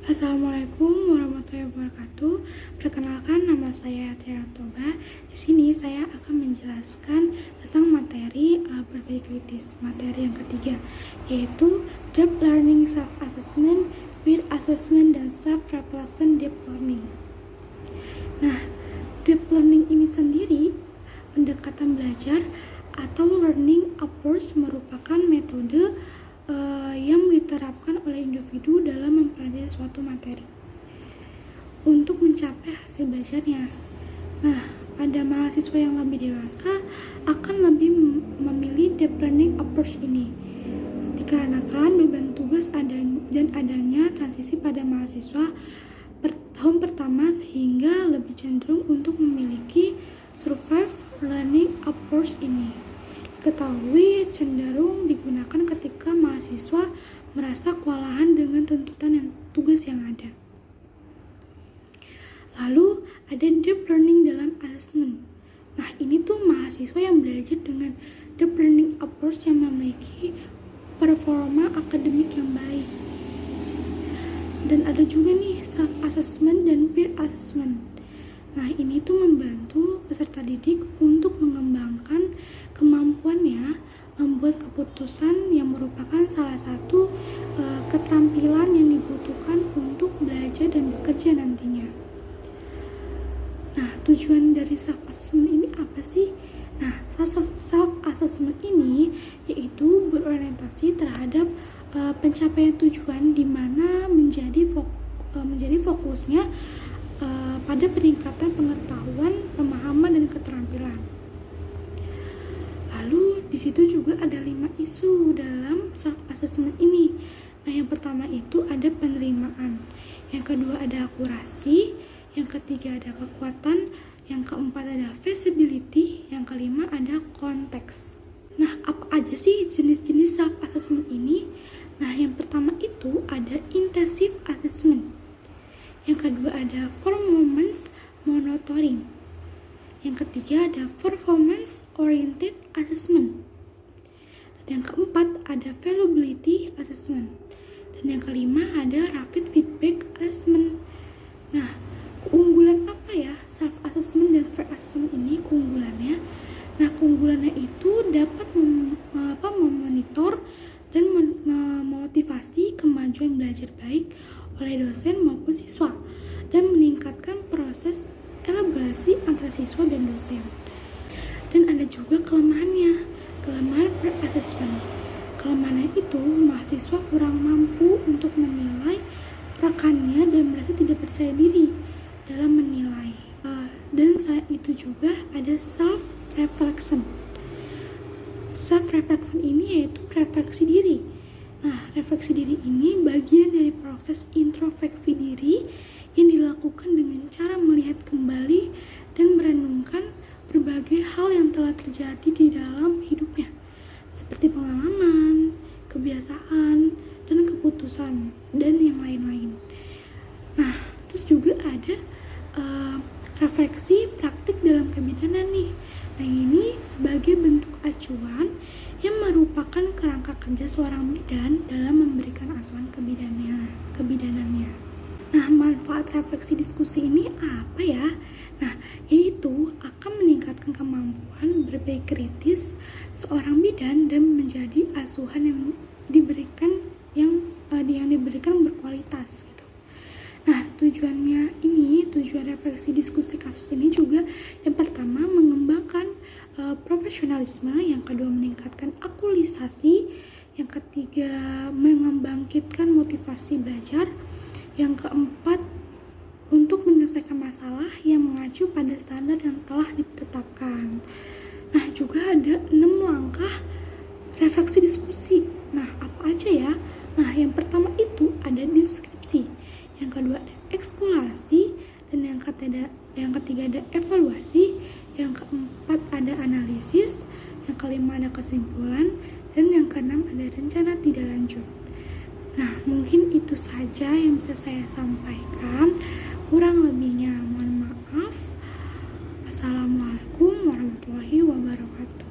Assalamualaikum warahmatullahi wabarakatuh. Perkenalkan, nama saya Tiara Toba. Di sini saya akan menjelaskan tentang materi berpikir kritis. Materi yang ketiga yaitu deep learning, self assessment, peer assessment, dan self reflection deep learning. Nah, deep learning ini sendiri pendekatan belajar atau learning approach merupakan metode yang diterapkan oleh individu dalam mempelajari suatu materi untuk mencapai hasil belajarnya. Nah, pada mahasiswa yang lebih dewasa akan lebih memilih deep learning approach ini dikarenakan beban tugas dan adanya transisi pada mahasiswa tahun pertama sehingga lebih cenderung untuk memiliki survive learning approach ini. Ketahui cenderung digunakan ketika mahasiswa merasa kewalahan dengan tuntutan tugas yang ada. Lalu ada deep learning dalam assessment. Nah, ini tuh mahasiswa yang belajar dengan deep learning approach yang memiliki performa akademik yang baik. Dan ada juga nih self assessment dan peer assessment. Nah, ini tuh membantu peserta didik untuk mengembangkan kemampuannya membuat keputusan yang merupakan salah satu keterampilan yang dibutuhkan untuk belajar dan bekerja nantinya. Nah, tujuan dari self-assessment ini apa sih? Nah, self-assessment ini yaitu berorientasi terhadap pencapaian tujuan di mana menjadi fokusnya pada peningkatan pengetahuan, pemahaman, dan keterampilan. Lalu di situ juga ada 5 isu dalam self assessment ini. Nah, yang pertama itu ada penerimaan, yang kedua ada akurasi, yang ketiga ada kekuatan, yang keempat ada feasibility, yang kelima ada konteks. Nah, apa aja sih jenis-jenis self assessment ini? Nah, yang pertama itu ada intensive assessment. Yang kedua ada performance monitoring. Yang ketiga ada performance oriented assessment. Dan yang keempat ada valuability assessment. Dan yang kelima ada rapid feedback assessment. Nah, keunggulan apa ya self assessment dan peer assessment ini? Keunggulannya itu dapat memonitor dan memotivasi kemajuan belajar baik oleh dosen maupun siswa dan meningkatkan proses elaborasi antara siswa dan dosen. Dan ada juga kelemahan peer assessment. Kelemahannya itu mahasiswa kurang mampu untuk menilai rekannya dan merasa tidak percaya diri dalam menilai. Dan selain itu juga ada self reflection. Self reflection ini yaitu refleksi diri. Nah, refleksi diri ini bagian dari proses introspeksi diri yang dilakukan dengan cara melihat kembali dan merenungkan berbagai hal yang telah terjadi di dalam hidupnya, seperti pengalaman, kebiasaan, dan keputusan, dan yang lain-lain. Nah, terus juga ada refleksi praktik dalam kebidanan nih. Nah, ini sebagai bentuk acuan yang merupakan kerangka kerja seorang bidan dalam memberikan asuhan kebidanannya. Nah, manfaat refleksi diskusi ini apa ya? Nah, yaitu akan meningkatkan kemampuan berpikir kritis seorang bidan dan menjadi asuhan yang diberikan berkualitas gitu. Nah, tujuan refleksi diskusi kasus ini juga yang pertama mengembangkan profesionalisme, yang kedua meningkatkan akulisasi, yang ketiga membangkitkan motivasi belajar, yang keempat untuk menyelesaikan masalah yang mengacu pada standar yang telah ditetapkan. Nah, juga ada 6 langkah refleksi diskusi. Nah, apa aja ya? Nah, yang pertama itu ada deskripsi, yang kedua ada eksplorasi, dan yang ketiga ada evaluasi, yang keempat ada analisis, yang kelima ada kesimpulan, dan yang keenam ada rencana tidak lanjut. Nah, mungkin itu saja yang bisa saya sampaikan. Kurang lebihnya mohon maaf. Wassalamualaikum warahmatullahi wabarakatuh.